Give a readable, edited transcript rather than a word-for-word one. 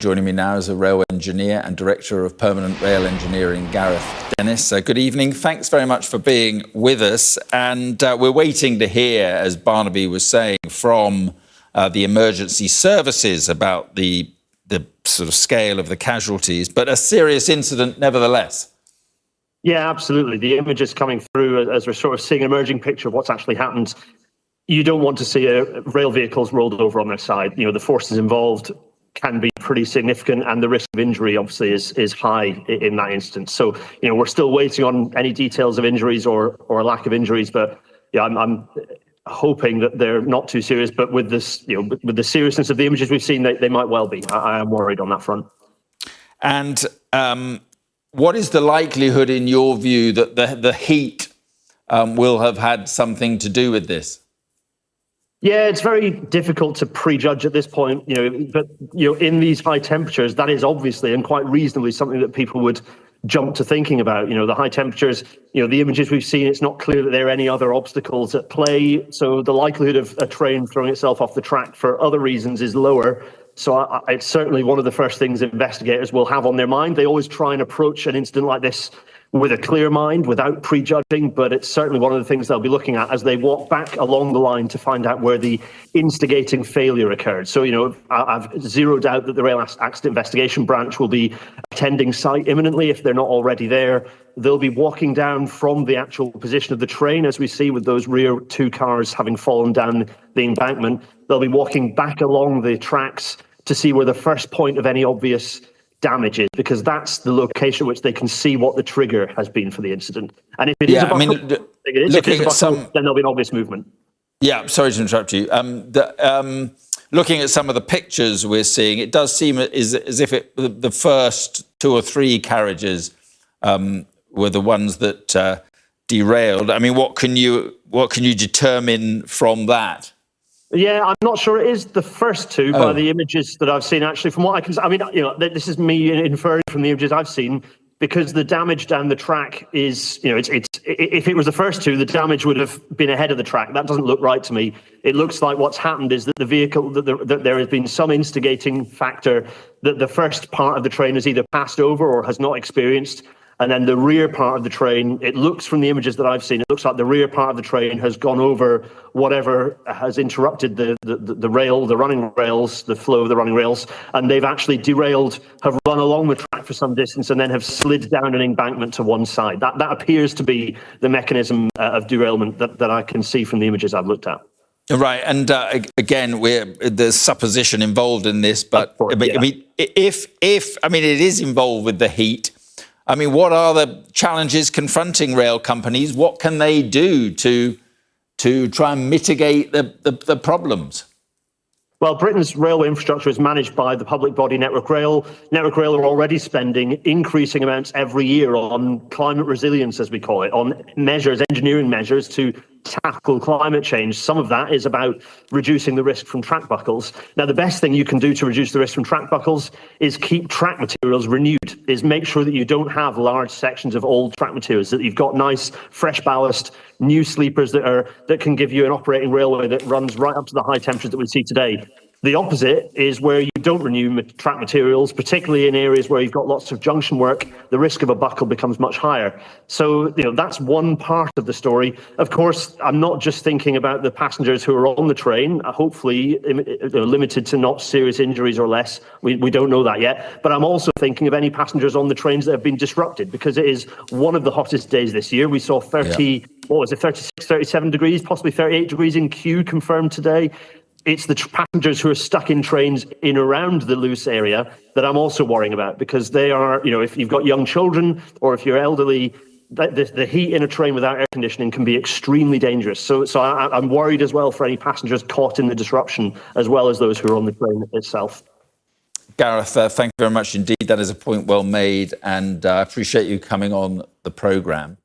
Joining me now is a railway engineer and Director of Permanent Rail Engineering, Gareth Dennis. Good evening. Thanks very much for being with us. And we're waiting to hear, as Barnaby was saying, from the emergency services about the sort of scale of the casualties, but a serious incident nevertheless. Yeah, absolutely. The images coming through as we're sort of seeing an emerging picture of what's actually happened. You don't want to see rail vehicles rolled over on their side. You know, the forces involved can be pretty significant, and the risk of injury obviously is high in that instance. So, you know, we're still waiting on any details of injuries or a lack of injuries, but yeah, I'm hoping that they're not too serious. But with this, you know, with the seriousness of the images we've seen, they might well be. I am worried on that front. And what is the likelihood, in your view, that the heat will have had something to do with this? Yeah, it's very difficult to prejudge at this point, you know, but, you know, in these high temperatures, that is obviously and quite reasonably something that people would jump to thinking about. You know, the high temperatures, you know, the images we've seen, it's not clear that there are any other obstacles at play. So the likelihood of a train throwing itself off the track for other reasons is lower. So it's certainly one of the first things investigators will have on their mind. They always try and approach an incident like this with a clear mind, without prejudging, but it's certainly one of the things they'll be looking at as they walk back along the line to find out where the instigating failure occurred. So, you know, I've zero doubt that the Rail Accident Investigation Branch will be attending site imminently if they're not already there. They'll be walking down from the actual position of the train, as we see with those rear two cars having fallen down the embankment. They'll be walking back along the tracks to see where the first point of any obvious damages, because that's the location which they can see what the trigger has been for the incident. And if it is a buckle, then there'll be an obvious movement. Yeah, sorry to interrupt you. Looking at some of the pictures we're seeing, it does seem as if the first two or three carriages were the ones that derailed. I mean, what can you determine from that? Yeah, I'm not sure it is the first two by the images that I've seen. Actually, from what I can, I mean, you know, this is me inferring from the images I've seen, because the damage down the track is, you know, it's if it was the first two, the damage would have been ahead of the track. That doesn't look right to me. It looks like what's happened is that the vehicle, that there has been some instigating factor, that the first part of the train has either passed over or has not experienced. And then the rear part of the train, it looks from the images that I've seen, it looks like the rear part of the train has gone over whatever has interrupted the rail, the running rails, the flow of the running rails, and they've actually derailed, have run along the track for some distance and then have slid down an embankment to one side. That appears to be the mechanism of derailment that I can see from the images I've looked at. Right, and again, there's supposition involved in this, but I mean, if it is involved with the heat. I mean, what are the challenges confronting rail companies? What can they do to try and mitigate the problems? Well, Britain's railway infrastructure is managed by the public body Network Rail. Network Rail are already spending increasing amounts every year on climate resilience, as we call it, on measures, engineering measures to tackle climate change. Some of that is about reducing the risk from track buckles. Now, the best thing you can do to reduce the risk from track buckles is keep track materials renewed, is make sure that you don't have large sections of old track materials, that you've got nice, fresh ballast, new sleepers that can give you an operating railway that runs right up to the high temperatures that we see today. The opposite is where you don't renew track materials, particularly in areas where you've got lots of junction work, the risk of a buckle becomes much higher. So, you know, that's one part of the story. Of course, I'm not just thinking about the passengers who are on the train, hopefully limited to not serious injuries or less. We don't know that yet. But I'm also thinking of any passengers on the trains that have been disrupted, because it is one of the hottest days this year. We saw 36, 37 degrees, possibly 38 degrees in Kew confirmed today. It's the passengers who are stuck in trains in around the Lewes area that I'm also worrying about, because they are, you know, if you've got young children or if you're elderly, the heat in a train without air conditioning can be extremely dangerous. So I'm worried as well for any passengers caught in the disruption, as well as those who are on the train itself. Gareth, thank you very much indeed. That is a point well made, and I appreciate you coming on the programme.